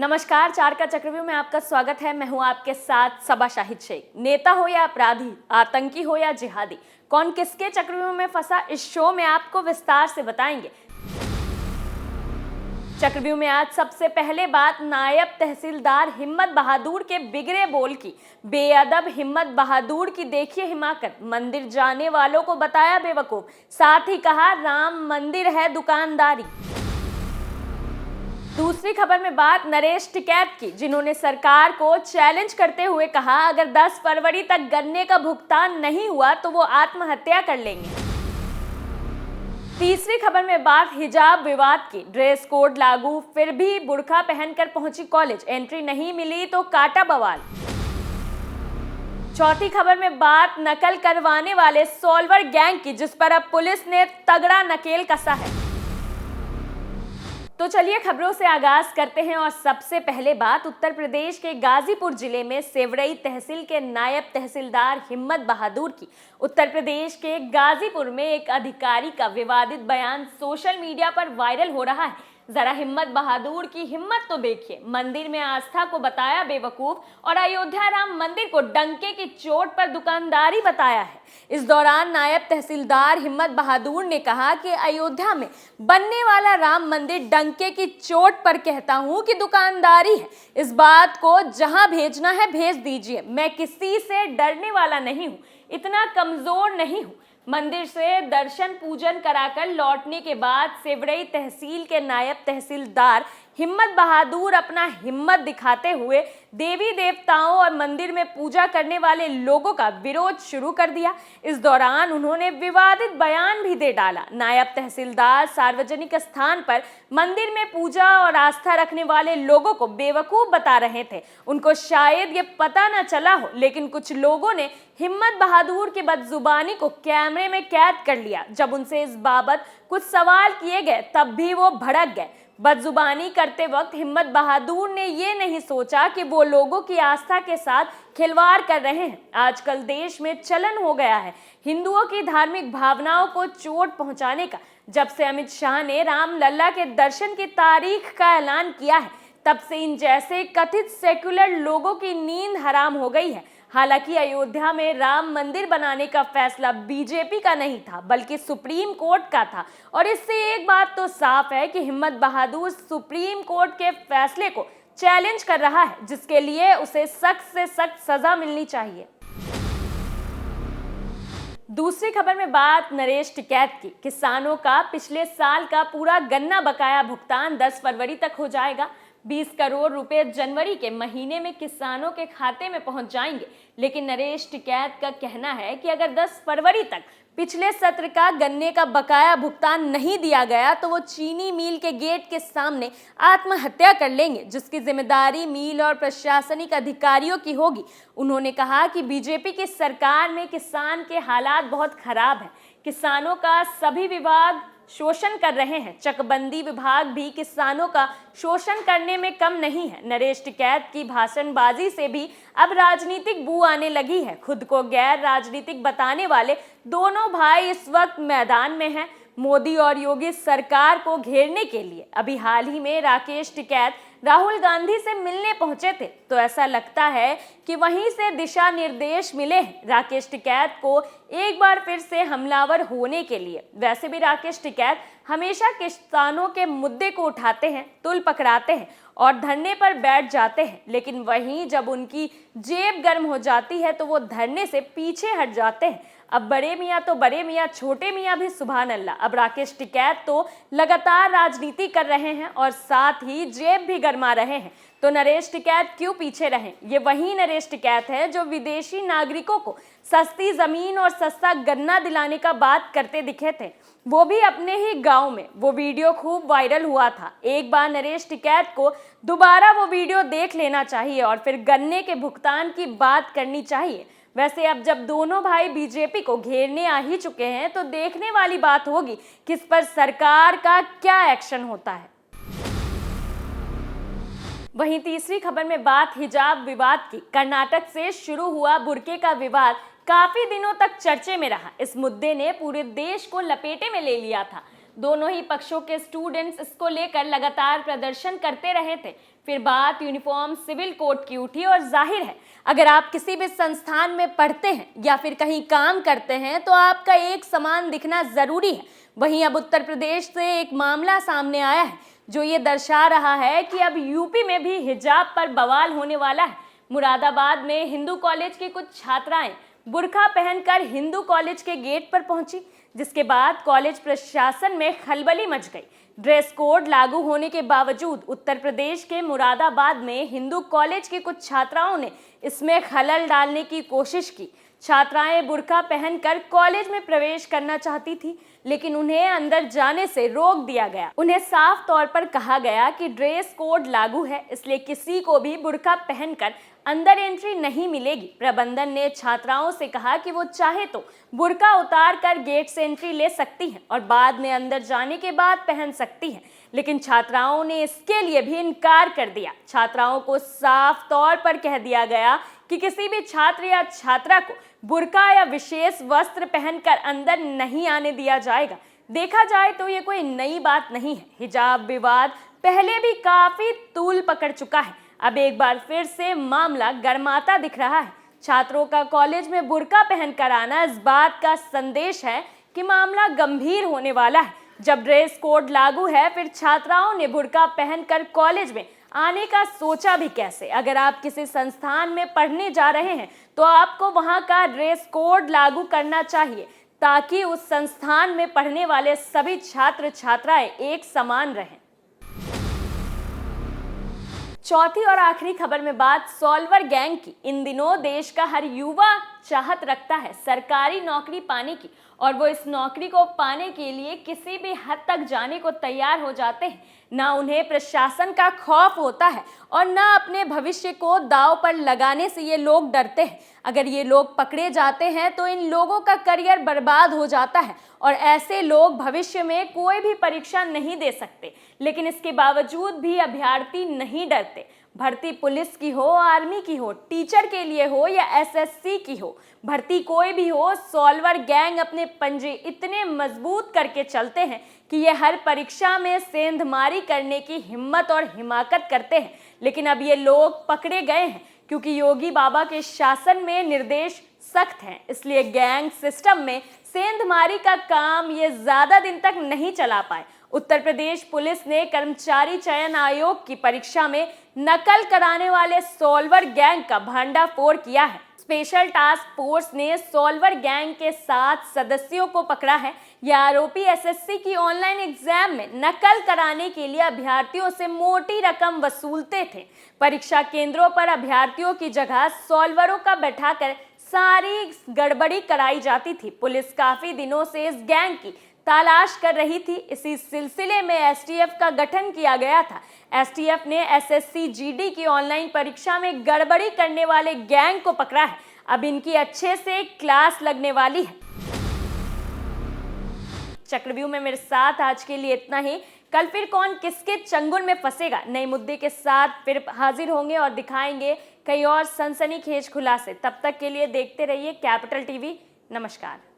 नमस्कार, चार का चक्रव्यूह में आपका स्वागत है। मैं हूं आपके साथ सबा शाहिद शेख। नेता हो या अपराधी, आतंकी हो या जिहादी, कौन किसके चक्रव्यूह में फंसा, इस शो में आपको विस्तार से बताएंगे। चक्रव्यूह में आज सबसे पहले बात नायब तहसीलदार हिम्मत बहादुर के बिगड़े बोल की। बेअदब हिम्मत बहादुर की देखिए हिमाकत, मंदिर जाने वालों को बताया बेवकूफ, साथ ही कहा राम मंदिर है दुकानदारी। दूसरी खबर में बात नरेश टिकैत की, जिन्होंने सरकार को चैलेंज करते हुए कहा अगर 10 फरवरी तक गन्ने का भुगतान नहीं हुआ तो वो आत्महत्या कर लेंगे। तीसरी खबर में बात हिजाब विवाद की, ड्रेस कोड लागू फिर भी बुर्का पहनकर पहुंची कॉलेज, एंट्री नहीं मिली तो काटा बवाल। चौथी खबर में बात नकल करवाने वाले सॉल्वर गैंग की, जिस पर अब पुलिस ने तगड़ा नकेल कसा है। तो चलिए खबरों से आगाज करते हैं और सबसे पहले बात उत्तर प्रदेश के गाजीपुर जिले में सेवड़ई तहसील के नायब तहसीलदार हिम्मत बहादुर की। उत्तर प्रदेश के गाजीपुर में एक अधिकारी का विवादित बयान सोशल मीडिया पर वायरल हो रहा है। जरा हिम्मत बहादुर की हिम्मत तो देखिए, मंदिर में आस्था को बताया बेवकूफ और अयोध्या राम मंदिर को डंके की चोट पर दुकानदारी बताया है। इस दौरान नायब तहसीलदार हिम्मत बहादुर ने कहा कि अयोध्या में बनने वाला राम मंदिर डंके की चोट पर कहता हूं कि दुकानदारी है। इस बात को जहां भेजना है भेज दीजिए, मैं किसी से डरने वाला नहीं हूं, इतना कमजोर नहीं हूं। मंदिर से दर्शन पूजन कराकर लौटने के बाद सेवड़ई तहसील के नायब तहसीलदार हिम्मत बहादुर अपना हिम्मत दिखाते हुए देवी देवताओं और मंदिर में पूजा करने वाले लोगों का विरोध शुरू कर दिया। इस दौरान उन्होंने विवादित बयान भी दे डाला। नायब तहसीलदार सार्वजनिक स्थान पर मंदिर में पूजा और आस्था रखने वाले लोगों को बेवकूफ बता रहे थे। उनको शायद ये पता न चला हो, लेकिन कुछ लोगों ने हिम्मत बहादुर की बदजुबानी को कैमरे में कैद कर लिया। जब उनसे इस बाबत कुछ सवाल किए गए तब भी वो भड़क गए। बदजुबानी करते वक्त हिम्मत बहादुर ने ये नहीं सोचा कि वो लोगों की आस्था के साथ खिलवाड़ कर रहे हैं। आजकल देश में चलन हो गया है हिंदुओं की धार्मिक भावनाओं को चोट पहुंचाने का। जब से अमित शाह ने राम लल्ला के दर्शन की तारीख का ऐलान किया है, तब से इन जैसे कथित सेक्युलर लोगों की नींद हराम हो गई है। हालांकि अयोध्या में राम मंदिर बनाने का फैसला बीजेपी का नहीं था, बल्कि सुप्रीम कोर्ट का था। और इससे एक बात तो साफ है कि हिम्मत बहादुर सुप्रीम कोर्ट के फैसले को चैलेंज कर रहा है, जिसके लिए उसे सख्त से सख्त सजा मिलनी चाहिए। दूसरी खबर में बात नरेश टिकैत की, किसानों का पिछले साल का पूरा गन्ना बकाया भुगतान 10 फरवरी तक हो जाएगा। 20 करोड़ रुपए जनवरी के महीने में किसानों के खाते में पहुंच जाएंगे। लेकिन नरेश टिकैत का कहना है कि अगर 10 फरवरी तक पिछले सत्र का गन्ने का बकाया भुगतान नहीं दिया गया तो वो चीनी मिल के गेट के सामने आत्महत्या कर लेंगे, जिसकी जिम्मेदारी मिल और प्रशासनिक अधिकारियों की होगी। उन्होंने कहा कि बीजेपी की सरकार में किसान के हालात बहुत खराब हैं। किसानों का सभी विभाग शोषण कर रहे हैं, चकबंदी विभाग भी किसानों का शोषण करने में कम नहीं है। नरेश टिकैत की भाषणबाजी से भी अब राजनीतिक बू आने लगी है। खुद को गैर राजनीतिक बताने वाले दोनों भाई इस वक्त मैदान में हैं, मोदी और योगी सरकार को घेरने के लिए। अभी हाल ही में राकेश टिकैत राहुल गांधी से मिलने पहुंचे थे, तो ऐसा लगता है कि वहीं से दिशा निर्देश मिले हैं राकेश टिकैत को एक बार फिर से हमलावर होने के लिए। वैसे भी राकेश टिकैत हमेशा किसानों के मुद्दे को उठाते हैं, तुल पकड़ाते हैं और धरने पर बैठ जाते हैं, लेकिन वहीं जब उनकी जेब गर्म हो जाती है तो वो धरने से पीछे हट जाते हैं। अब बड़े मियाँ तो बड़े मियाँ, छोटे मियाँ भी सुभान अल्लाह। अब राकेश टिकैत तो लगातार राजनीति कर रहे हैं और साथ ही जेब भी गरमा रहे हैं, तो नरेश टिकैत क्यों पीछे रहें? ये वही नरेश टिकैत है जो विदेशी नागरिकों को सस्ती जमीन और सस्ता गन्ना दिलाने का बात करते दिखे थे, वो भी अपने ही गांव में। वो वीडियो खूब वायरल हुआ था। एक बार नरेश टिकैत को दोबारा वो वीडियो देख लेना चाहिए और फिर गन्ने के भुगतान की बात करनी चाहिए। वैसे अब जब दोनों भाई बीजेपी को घेरने आ ही चुके हैं तो देखने वाली बात होगी कि इस पर सरकार का क्या एक्शन होता है। वहीं तीसरी खबर में बात हिजाब विवाद की। कर्नाटक से शुरू हुआ बुर्के का विवाद काफी दिनों तक चर्चे में रहा। इस मुद्दे ने पूरे देश को लपेटे में ले लिया था। दोनों ही पक्षों के स्टूडेंट्स इसको लेकर लगातार प्रदर्शन करते रहे थे। फिर बात यूनिफॉर्म सिविल कोड की उठी और जाहिर है अगर आप किसी भी संस्थान में पढ़ते हैं या फिर कहीं काम करते हैं तो आपका एक समान दिखना जरूरी है। वहीं अब उत्तर प्रदेश से एक मामला सामने आया है जो ये दर्शा रहा है कि अब यूपी में भी हिजाब पर बवाल होने वाला है। मुरादाबाद में हिंदू कॉलेज की कुछ छात्राएं बुर्का पहनकर हिंदू कॉलेज के गेट पर पहुंची, जिसके बाद कॉलेज प्रशासन में खलबली मच गई। ड्रेस कोड लागू होने के बावजूद उत्तर प्रदेश के मुरादाबाद में हिंदू कॉलेज की कुछ छात्राओं ने इसमें खलल डालने की कोशिश की। छात्राएं बुर्का पहनकर कॉलेज में प्रवेश करना चाहती थी, लेकिन उन्हें अंदर जाने से रोक दिया गया। उन्हें साफ तौर पर कहा गया कि ड्रेस कोड लागू है, इसलिए किसी को भी बुर्का पहनकर अंदर एंट्री नहीं मिलेगी। प्रबंधन ने छात्राओं से कहा कि वो चाहे तो बुर्का उतार कर गेट से एंट्री ले सकती हैं और बाद में अंदर जाने के बाद पहन सकती हैं, लेकिन छात्राओं ने इसके लिए भी इनकार कर दिया। छात्राओं को साफ तौर पर कह दिया गया कि किसी भी छात्र या छात्रा को बुर्का या विशेष वस्त्र पहनकर अंदर नहीं आने दिया जाएगा। देखा जाए तो ये कोई नई बात नहीं है। हिजाब विवाद पहले भी काफी तूल पकड़ चुका है। अब एक बार फिर से मामला गरमाता दिख रहा है। छात्रों का कॉलेज में बुर्का पहनकर आना इस बात का संदेश है कि मामला गंभीर होने वाला है। जब ड्रेस कोड लागू है, फिर छात्राओं ने बुर्का पहनकर कॉलेज में आने का सोचा भी कैसे? अगर आप किसी संस्थान में पढ़ने जा रहे हैं तो आपको वहां का ड्रेस कोड लागू करना चाहिए ताकि उस संस्थान में पढ़ने वाले सभी छात्र छात्राएं एक समान रहें। चौथी और आखिरी खबर में बात सॉल्वर गैंग की। इन दिनों देश का हर युवा चाहत रखता है सरकारी नौकरी पाने की, और वो इस नौकरी को पाने के लिए किसी भी हद तक जाने को तैयार हो जाते हैं। ना उन्हें प्रशासन का खौफ होता है और ना अपने भविष्य को दांव पर लगाने से ये लोग डरते हैं। अगर ये लोग पकड़े जाते हैं तो इन लोगों का करियर बर्बाद हो जाता है और ऐसे लोग भविष्य में कोई भी परीक्षा नहीं दे सकते। लेकिन इसके बावजूद भी अभ्यर्थी नहीं डरते। भर्ती पुलिस की हो, आर्मी की हो, टीचर के लिए हो या एसएससी की हो, भर्ती कोई भी हो, सॉल्वर गैंग अपने पंजे इतने मजबूत करके चलते हैं कि ये हर परीक्षा में सेंधमारी करने की हिम्मत और हिमाकत करते हैं। लेकिन अब ये लोग पकड़े गए हैं क्योंकि योगी बाबा के शासन में निर्देश सख्त हैं, इसलिए गैंग सिस्टम में सेंधमारी का काम ये ज्यादा दिन तक नहीं चला पाए। उत्तर प्रदेश पुलिस ने कर्मचारी चयन आयोग की परीक्षा में नकल कराने वाले सॉल्वर गैंग का भंडाफोड़ किया है। स्पेशल टास्क फोर्स ने सॉल्वर गैंग के 7 सदस्यों को पकड़ा है। यह आरोपी एसएससी की ऑनलाइन एग्जाम में नकल कराने के लिए अभ्यर्थियों से मोटी रकम वसूलते थे। परीक्षा केंद्रों पर अभ्यर्थियों की जगह सॉल्वरों का बैठाकर सारी गड़बड़ी कराई जाती थी। पुलिस काफी दिनों से इस गैंग की तलाश कर रही थी। इसी सिलसिले में एसटीएफ का गठन किया गया था। एसटीएफ ने एसएससी जीडी की ऑनलाइन परीक्षा में गड़बड़ी करने वाले गैंग को पकड़ा है। अब इनकी अच्छे से क्लास लगने वाली है। चक्रव्यूह में मेरे साथ आज के लिए इतना ही। कल फिर कौन किसके चंगुल में फंसेगा, नए मुद्दे के साथ फिर हाजिर होंगे और दिखाएंगे कई और सनसनीखेज खुलासे। तब तक के लिए देखते रहिए कैपिटल टीवी। नमस्कार।